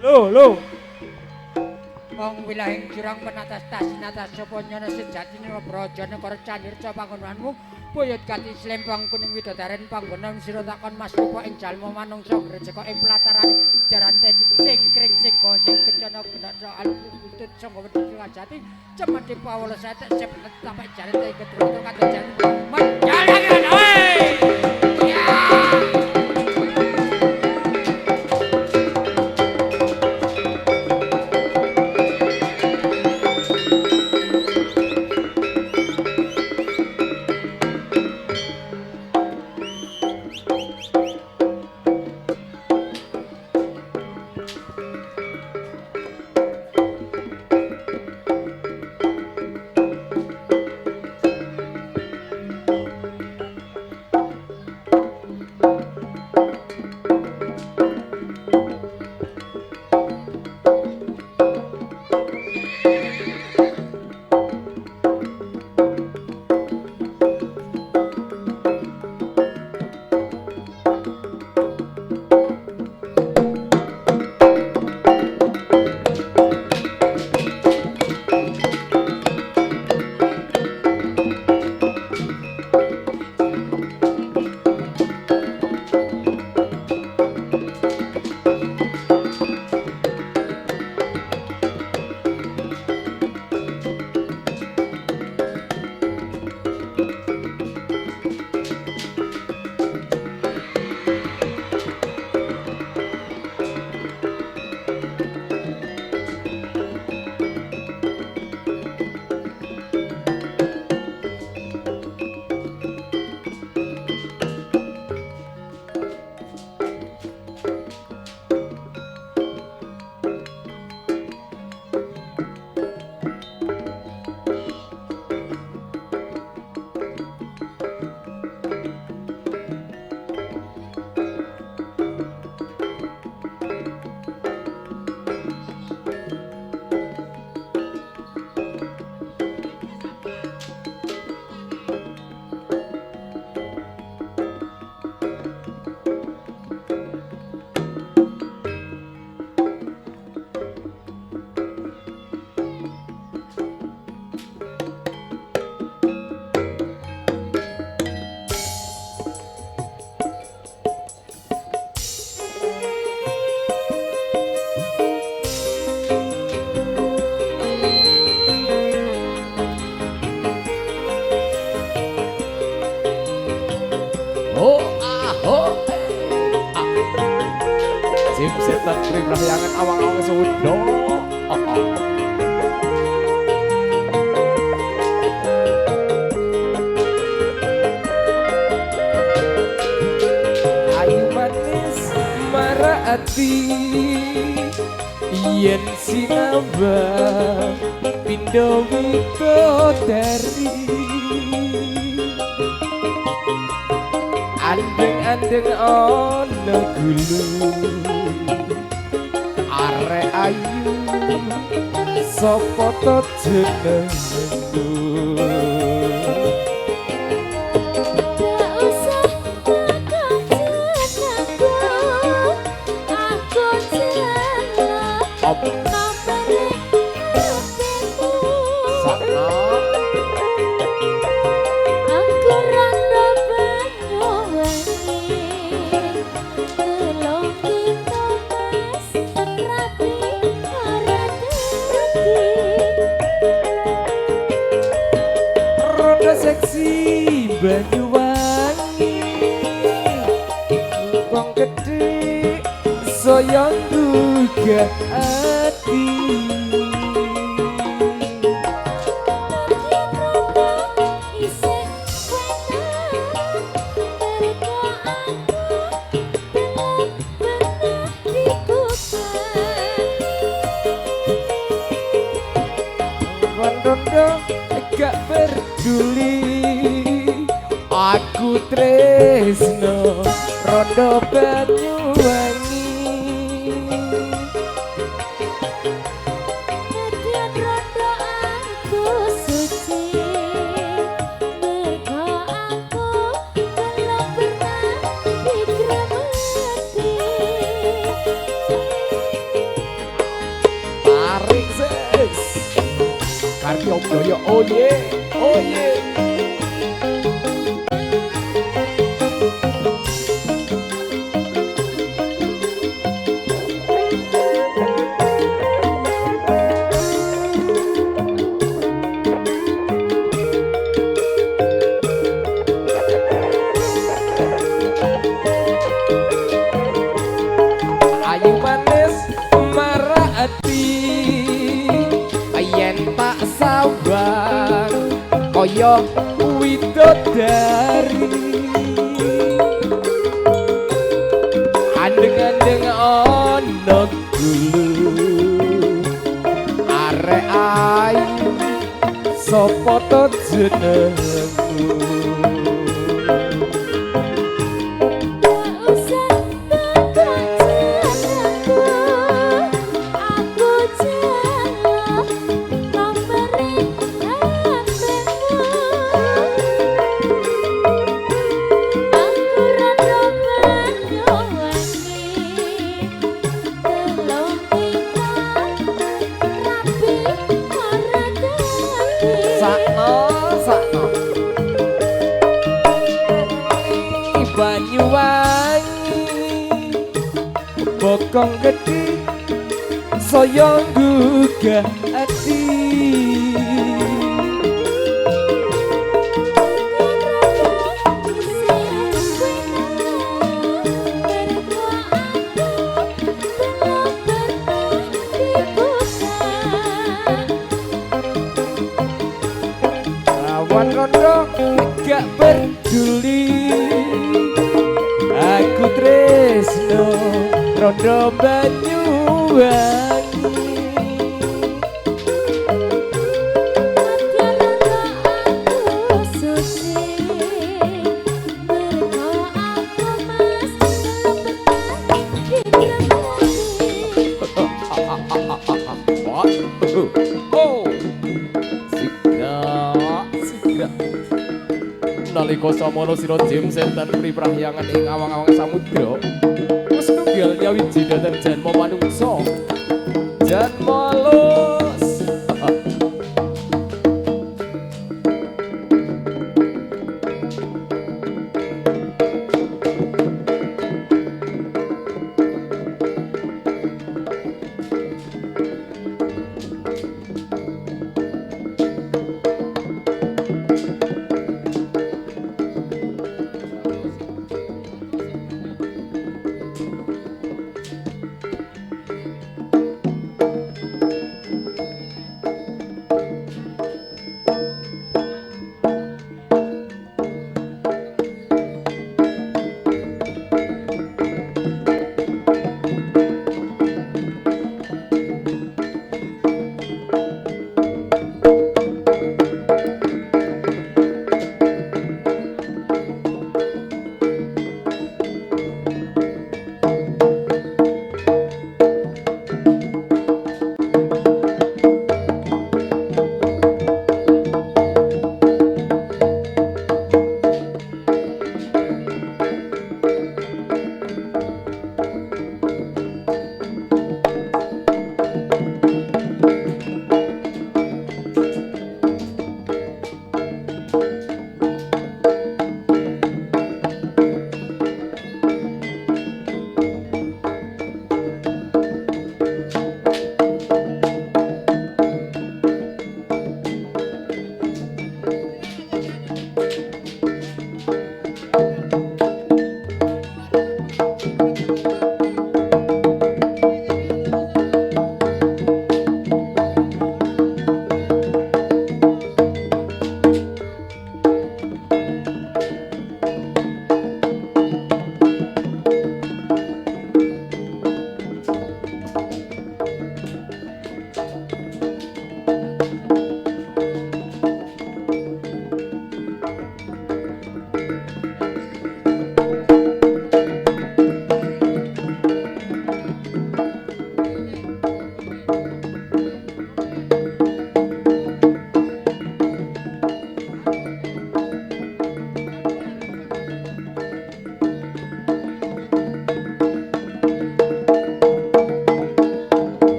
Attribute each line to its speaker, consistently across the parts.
Speaker 1: Loh.
Speaker 2: Wong wilahing jurang penatas tasinata sapa nyana sejatine braja negara candirca panggonanmu boyot kati slempang kuning widodaren panggonan sira takon mas rupa ing jalma manungsa grejeka ing pelataran jaran teci sing kring sing gonsing kencana genaksa alutut sangga wedi ngajati cemeti pawala setek sepetet tapek jaran teci kedrotro kate jaran menjalankan oi ya.
Speaker 1: Setan pribrahyangan awang-awang sudo. Ayu manis maraati yen sinambang pindho widodari andeng-andeng ana gulung arek ayu sapa to jenengmu Banyuwangi wong gedhe saya nduga ati Rondo gak peduli aku tresno rondo Banyuwangi
Speaker 3: Nadian rondo aku suci mergo aku belum pernah dikremati
Speaker 1: KARYO BUDAYA oh yeah oh yeah. Ayu manis marati yen tak sabar kaya widodari andeng-andeng ana gulu arek ayu sapa to jenengmu. Sakno Banyuwangi bokong gedhe saya nggugah ati Rawan rondo gak peduli aku tresno rondo Banyuwangi nalika samana sira jemsenten priprahyangan ing awang-awang samudra wis tunggal nyawiji dhateng janma manungsa janma los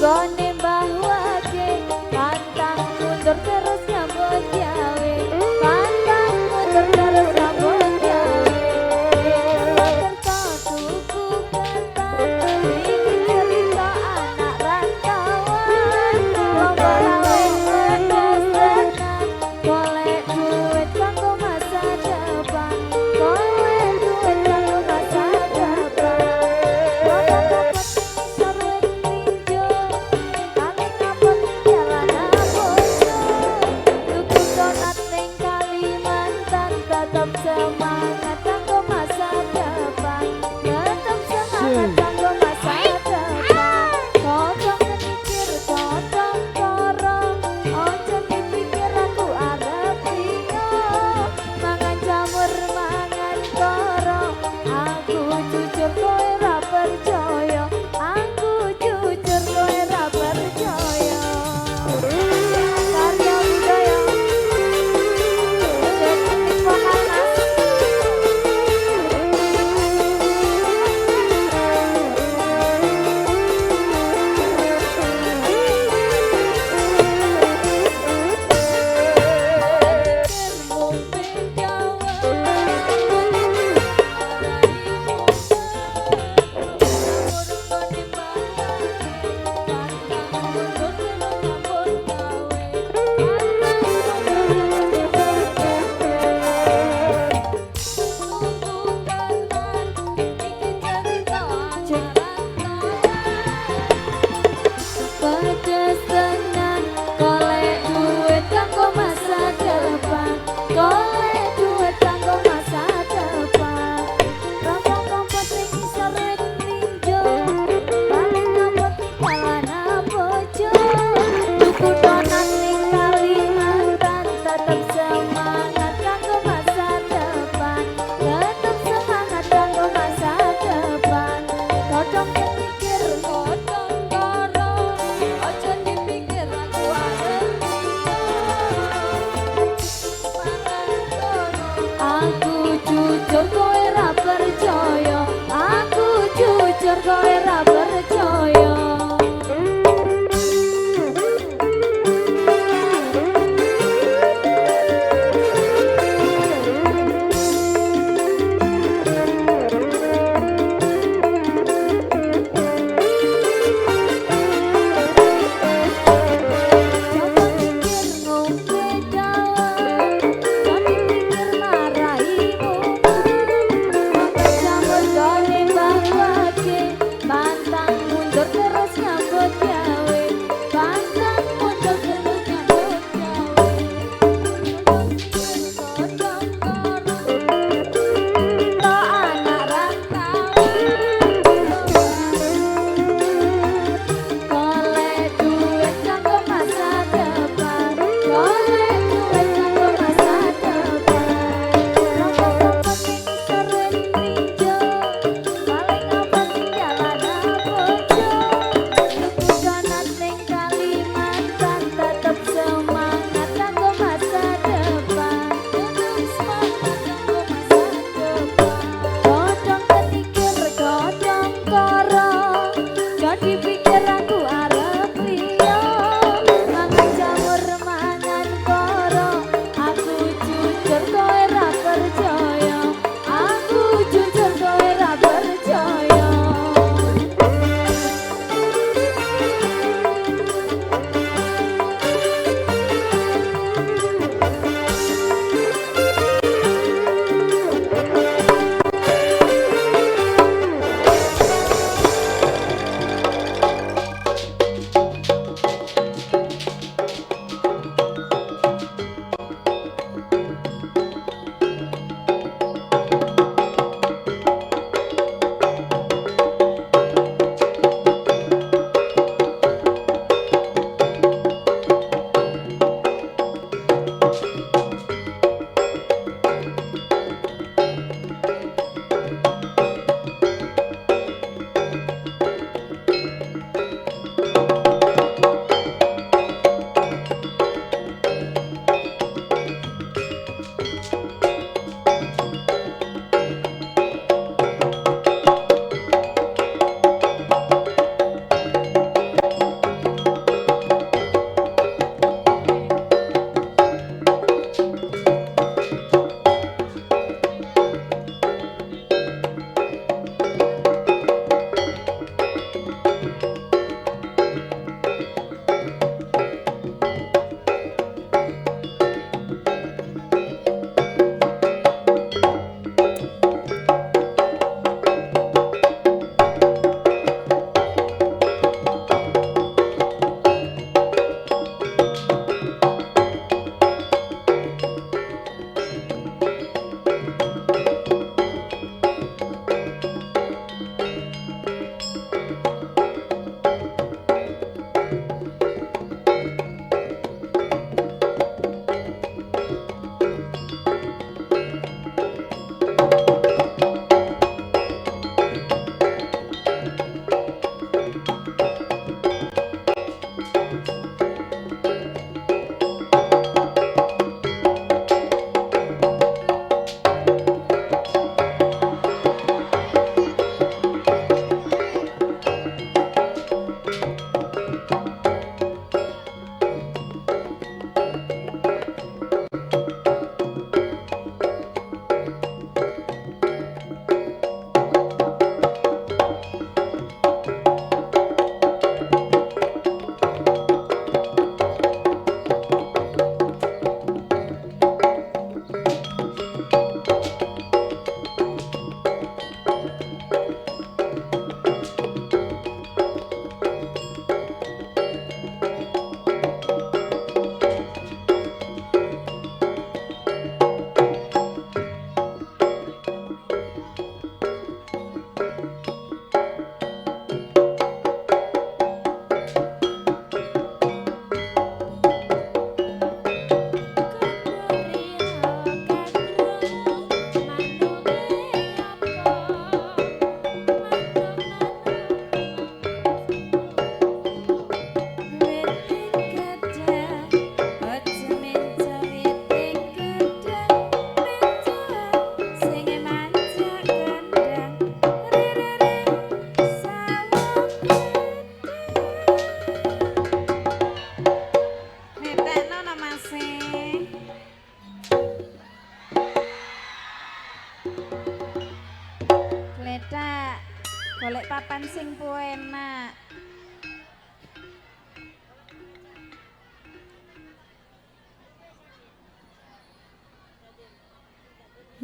Speaker 3: Gone bahwake pantang mundur terus nyambut gawe pantang mundur terus nyambut gawe terpatuku kata iki cerita anak rantauan lomba laweng tenan golek duit kanggo masa depan golek duit kanggo masa depan lomba kapet sarwet ninjo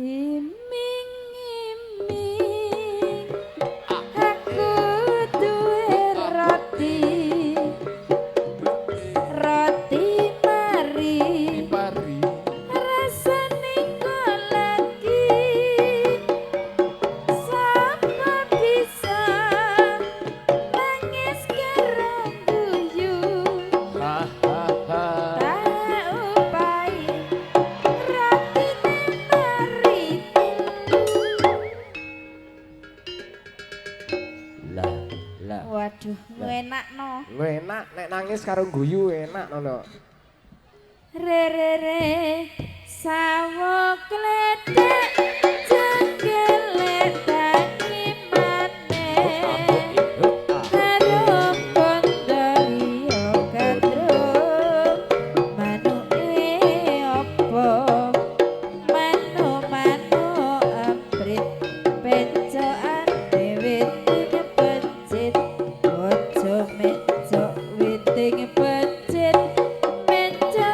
Speaker 3: Iming-iming aku duwe roti mari
Speaker 1: Pari.
Speaker 3: rasane kolaki sapa bisa nangis karo guyu
Speaker 1: Ha ha ha.
Speaker 3: tak upai rotine mari
Speaker 1: Lah.
Speaker 3: waduh ngenakno
Speaker 1: Enak nek nangis karo guyu enak ngono.
Speaker 3: re re re sawo kledek jenggele tangi maneh harum kondorio kadrung manuke opo manu abrit pencoan witing pencit ojo mecok witing pencit menco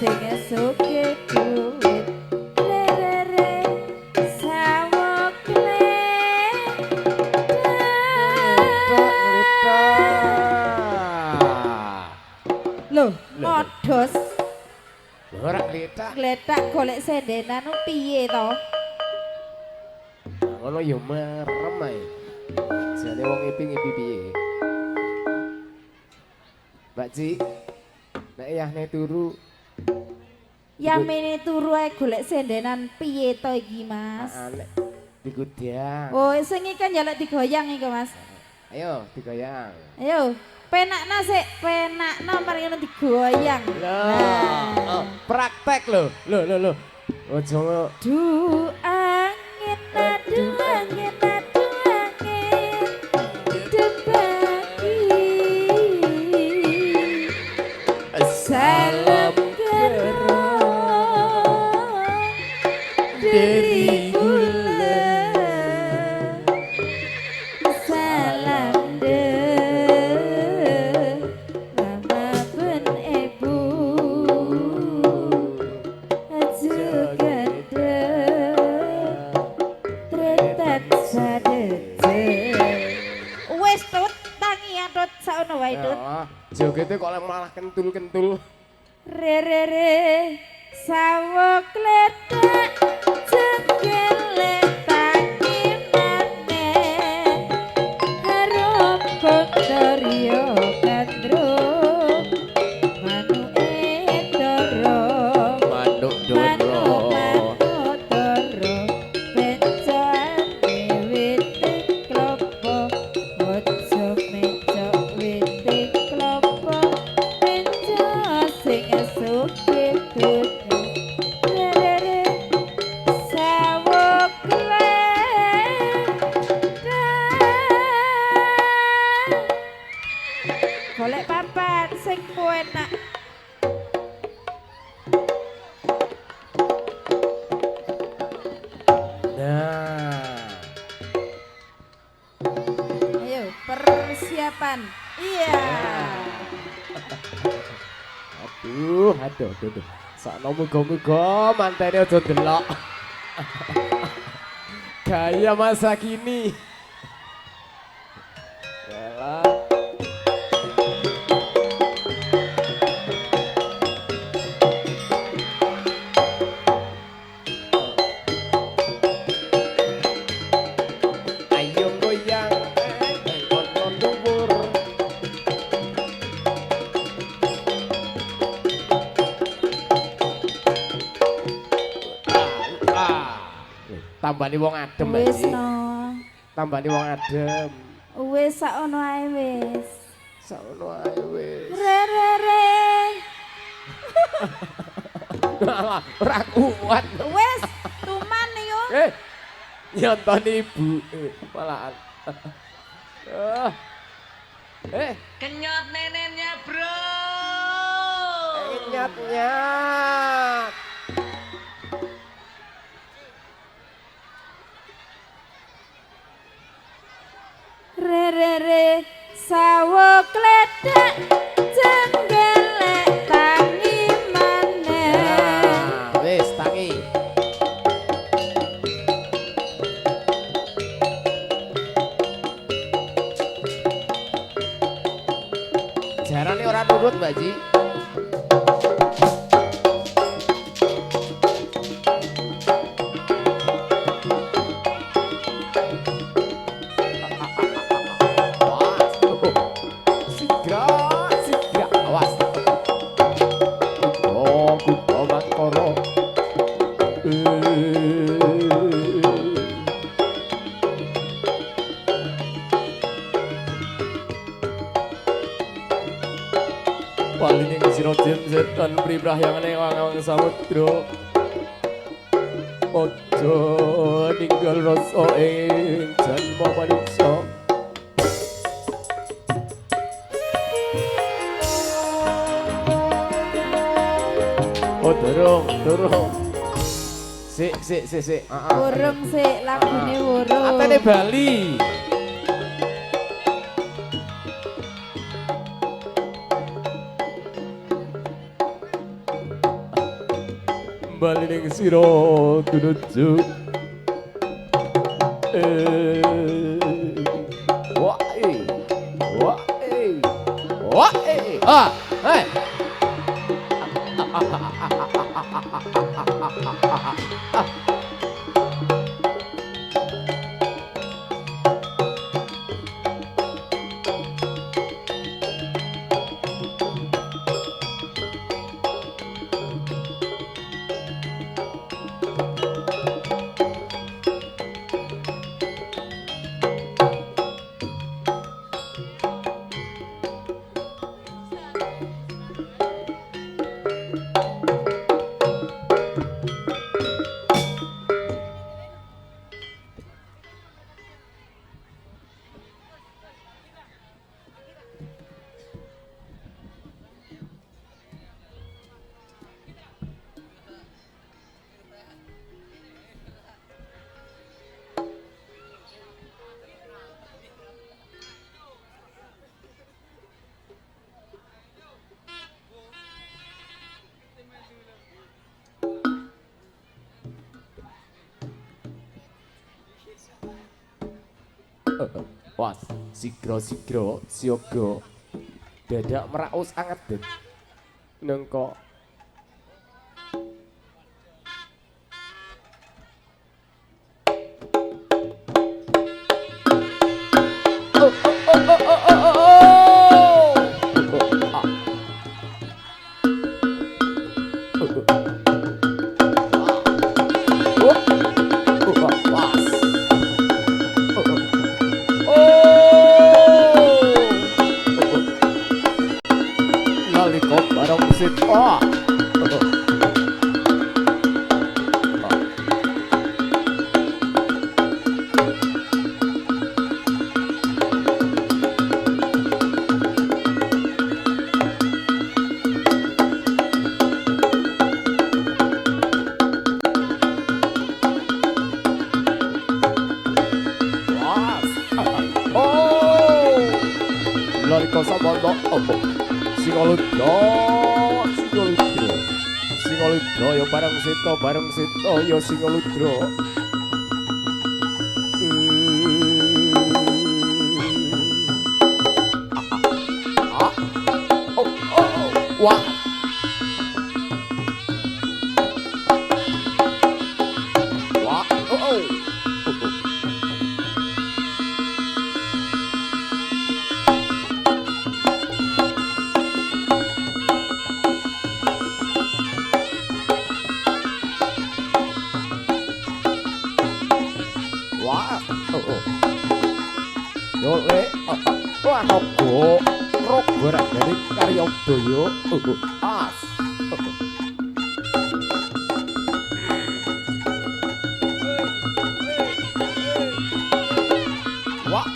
Speaker 3: sing suke duit re re re sawo Loh, modos
Speaker 1: Ora kletak.
Speaker 3: gletak golek sendenan piye to?
Speaker 1: Ngono ya merem ae. Jane wong ngipi piye? Mbak Ci. Nek yahne turu
Speaker 3: Yamene turu ae golek sendenan piye to iki, Mas?
Speaker 1: nek digudang.
Speaker 3: Oh, sing iki kan njaluk digoyang iki, Mas.
Speaker 1: Ayo digoyang.
Speaker 3: Ayo, penakna sik, penakna mari ngono digoyang.
Speaker 1: Loh, praktek lho. Loh. Ojo
Speaker 3: Du angin adu angin debaki salam gerong dari gula salam de mama ben ibu juga de tretat sadece wis tut tangi atut saono wae tut
Speaker 1: Ya, jogete kok malah kentul-kentul.
Speaker 3: re re re sawo kletak jenggele tangi maneh harum kondorio kadrung manuke dorong
Speaker 1: Manuk
Speaker 3: manu
Speaker 1: doro.
Speaker 3: doro pencoan witing klopo ojo mecok witing klopo penco sing suke dudu re re re sawo kletak golek papan sing enak
Speaker 1: Nah.
Speaker 3: ayo persiapan iya
Speaker 1: Aduh. Sakno muga-muga mantene aja delok. Gaya masa kini. Yalah. Ayo goyang, kon dhuwur. Tambani wong adem
Speaker 3: wis
Speaker 1: iki.
Speaker 3: no
Speaker 1: Tambani wong adem.
Speaker 3: wis sakono ae wis
Speaker 1: Sakno ae wis.
Speaker 3: re re re
Speaker 1: Alah, ora kuat.
Speaker 3: wis tuman yo
Speaker 1: Nyonton ibu malahan.
Speaker 2: Kenyot neneknya, Bro.
Speaker 1: Nyat.
Speaker 3: re re re sawo kledak jenggele tangi maneh
Speaker 1: Wis tangi. jarane ora nurut Mbak Ji. Palining sira jen setan priprahyangane wang-wang samudra. Aja ninggal rasa ing janma manungsa. Oh durung. Sik.
Speaker 3: Burung sik lagune burung.
Speaker 1: Atene Bali. Bali ning sira tunuju Was, sigra siaga dadak meraus anget nengko Singaludra ya bareng seta ya Singaludra. Wah. Rogo dari KARYO BUDAYA as. Wah,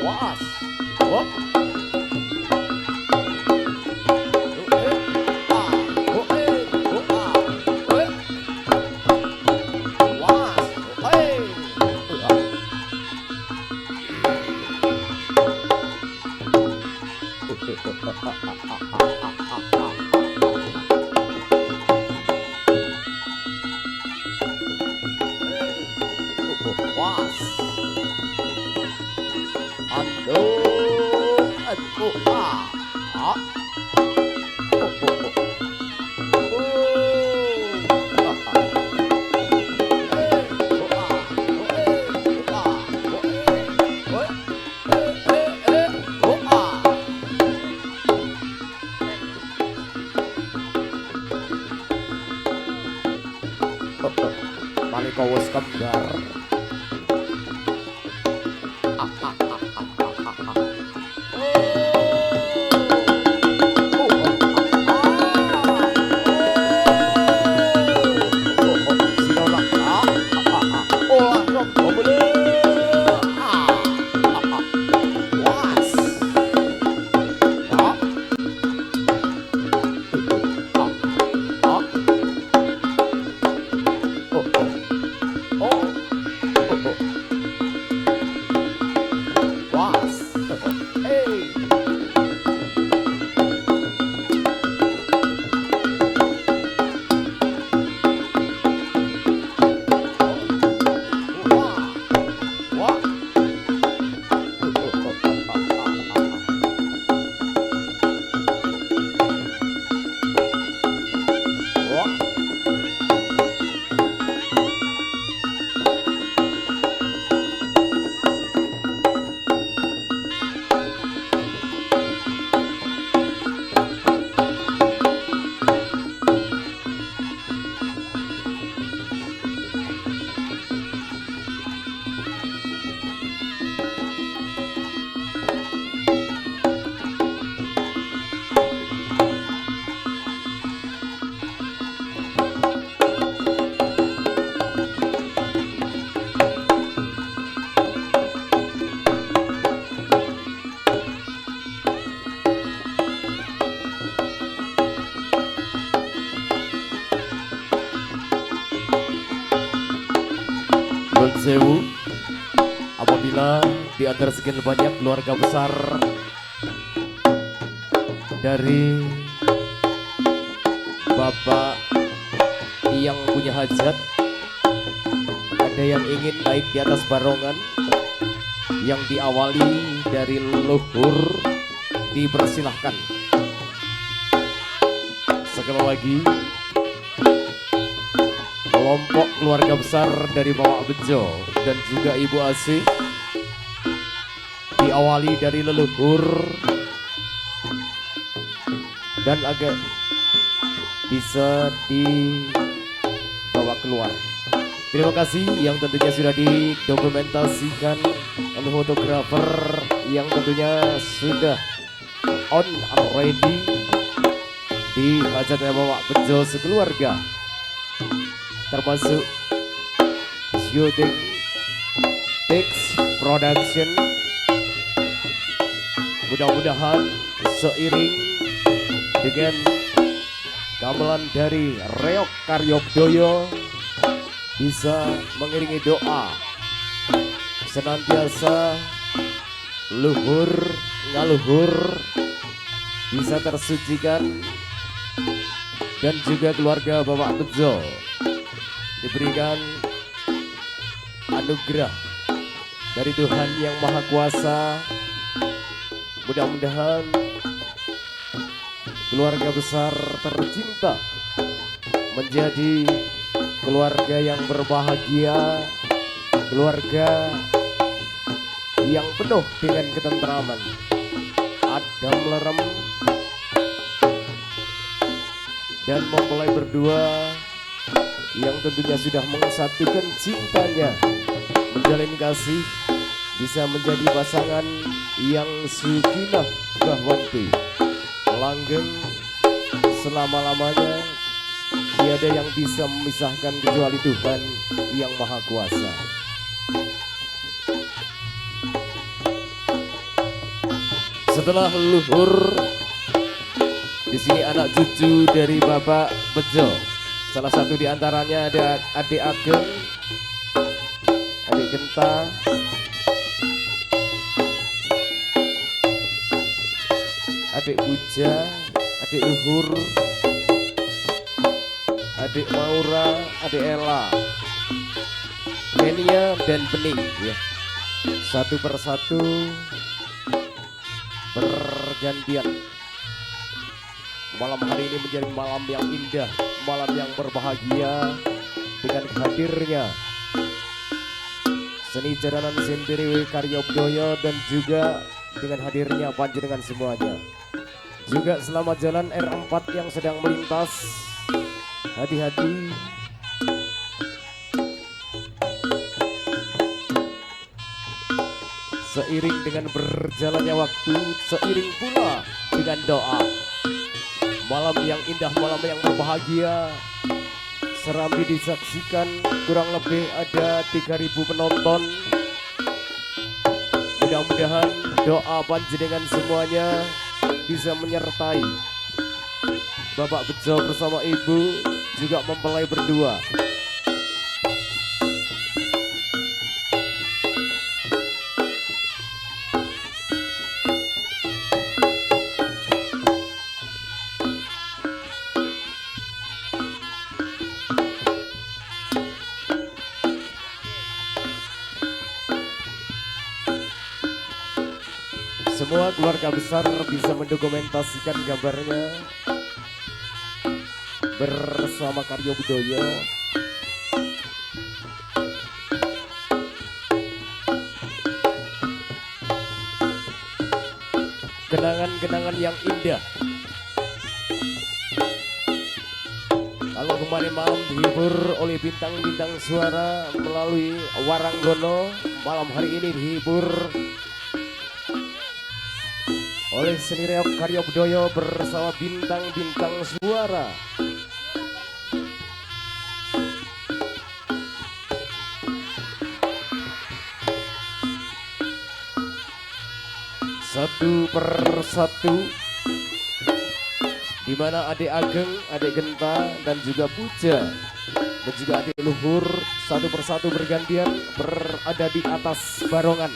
Speaker 1: Was. Oh. Nalika wis kembar Nuwun sewu, apabila di antara sekian banyak keluarga besar dari Bapak yang punya hajat, ada yang ingin naik di atas barongan yang diawali dari leluhur, dipersilahkan. Sekali lagi, kelompok keluarga besar dari Bapak Bejo dan juga Ibu Asih diawali dari leluhur dan agak bisa dibawa keluar. Terima kasih yang tentunya sudah didokumentasikan oleh fotografer yang tentunya sudah on and ready di hajatnya Bapak Bejo sekeluarga, termasuk shooting, text, production. Mudah-mudahan seiring dengan gamelan dari Reog KARYO BUDOYO bisa mengiringi doa senantiasa luhur ngaluhur bisa tersucikan, dan juga keluarga Bapak Bejo diberikan anugerah dari Tuhan Yang Maha Kuasa. Mudah-mudahan keluarga besar tercinta menjadi keluarga yang berbahagia, keluarga yang penuh dengan ketentraman, adem lerem, dan mempelai berdua yang tentunya sudah mengesatukan cintanya, menjalin kasih, bisa menjadi pasangan yang sukinah bahwanti, langgeng selama-lamanya. Tiada yang bisa memisahkan kecuali Tuhan Yang Maha Kuasa. Setelah leluhur, di sini anak cucu dari Bapak Bejo. Salah satu di antaranya ada adik Ageng, adik Genta, adik Buja, adik Luhur, adik Maura, adik Ella, Kenia dan Bening ya. Satu persatu bergantian. Malam hari ini menjadi malam yang indah, malam yang berbahagia dengan hadirnya seni jaranan sendiri KARYO BUDOYO dan juga dengan hadirnya panjenengan semuanya. Juga selamat jalan R4 yang sedang melintas. Hati-hati. Seiring dengan berjalannya waktu, seiring pula dengan doa. Malam yang indah, malam yang berbahagia, serambi disaksikan, kurang lebih ada 3.000 penonton. Mudah-mudahan doa panjenengan semuanya bisa menyertai Bapak Bejo bersama Ibu juga mempelai berdua. Semua keluarga besar bisa mendokumentasikan gambarnya bersama KARYO BUDOYO. Kenangan-kenangan yang indah. Kalau kemarin malam dihibur oleh bintang-bintang suara melalui Waranggono, malam hari ini dihibur oleh seni reog KARYO BUDOYO bersama bintang-bintang suara. Satu persatu, di mana adik Ageng, adik Genta dan juga Puja dan juga adik Luhur satu persatu bergantian berada di atas barongan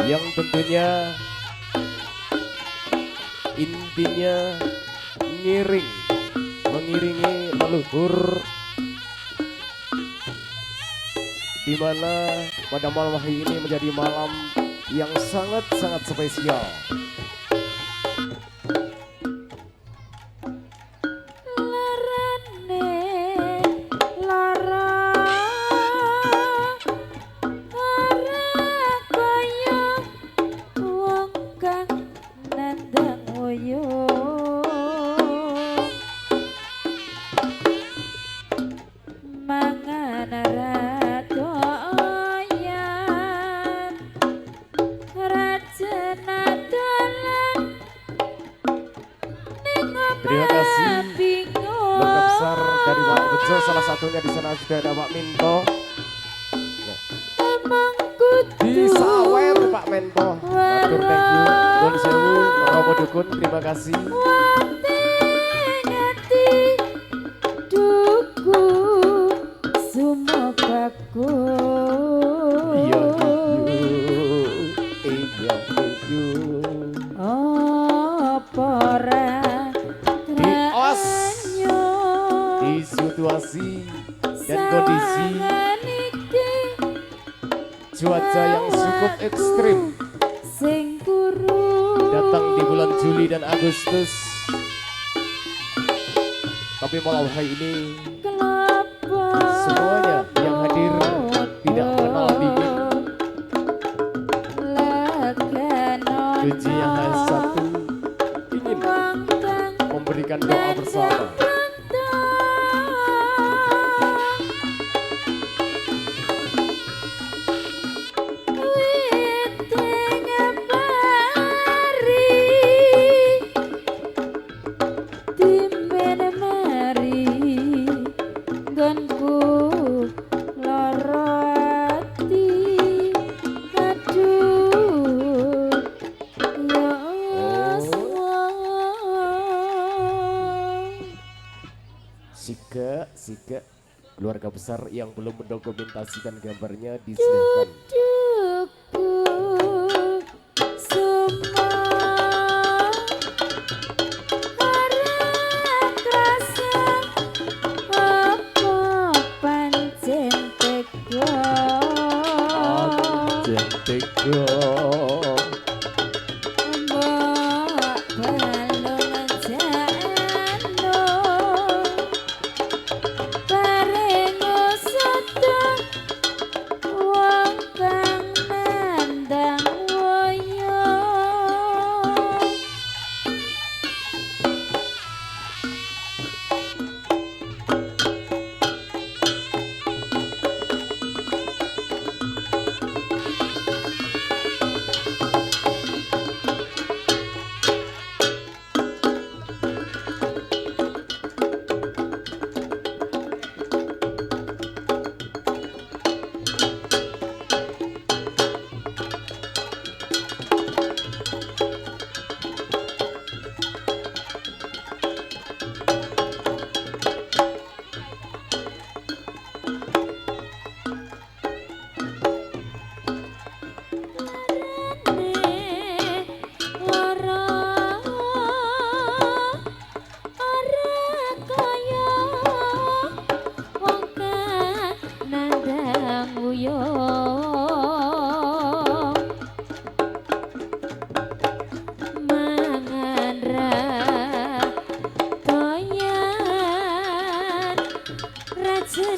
Speaker 1: yang tentunya intinya mengiringi leluhur, di mana pada malam hari ini menjadi malam yang sangat-sangat spesial. Terima kasih keluarga besar dari Bapak Bejo, salah satunya di sana sudah ada Pak Minto. Di Sawer Pak Minto. Matur thank you. Nuwun sewu, Romo Dukun, terima kasih. Situasi dan kondisi cuaca yang cukup ekstrim datang di bulan Juli dan Agustus, tapi malam hari ini semuanya yang hadir tidak mengenal dingin. Tujuannya hanya satu, ingin memberikan doa bersama. juga keluarga besar yang belum mendokumentasikan gambarnya disilahkan.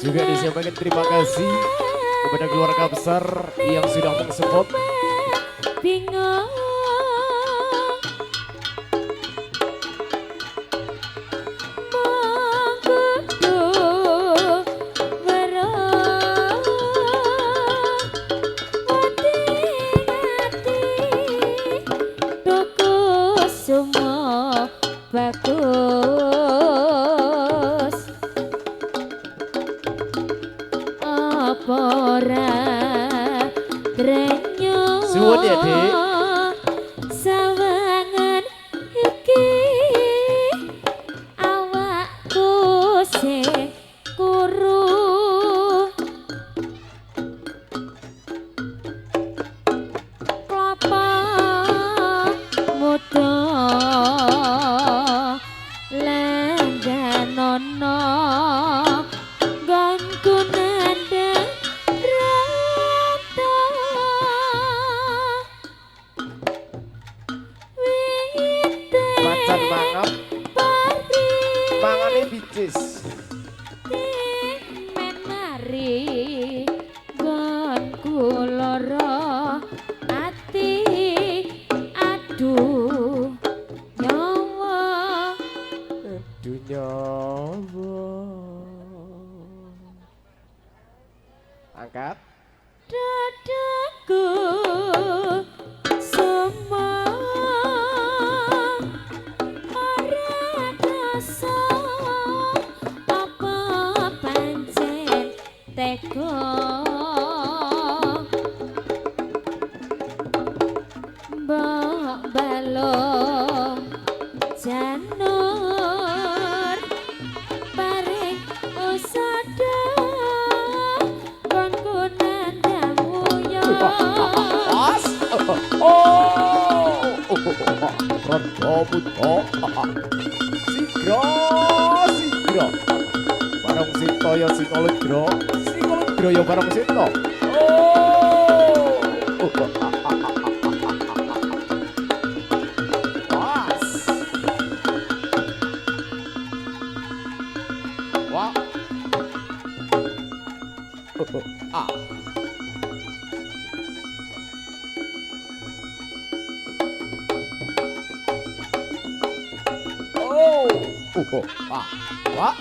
Speaker 1: Juga disampaikan terima kasih kepada keluarga besar yang sudah mensupport.
Speaker 3: Bingung
Speaker 1: Suwun ya, Dik.
Speaker 3: Sawangan iki awakku sing kuru klapa muda langganono ganggu nandang
Speaker 1: Macan mangap mangane bicis
Speaker 3: men mari gonku lara ati aduh nyawa
Speaker 1: angkat
Speaker 3: dadaku semua teko mbok balong janur paring usada konku nandamu yo
Speaker 1: Sigra barang sito ya singolegro ya barang sito wah wah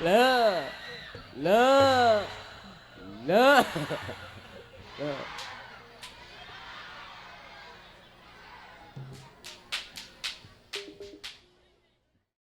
Speaker 1: Lah. Lah. Lah. Lah.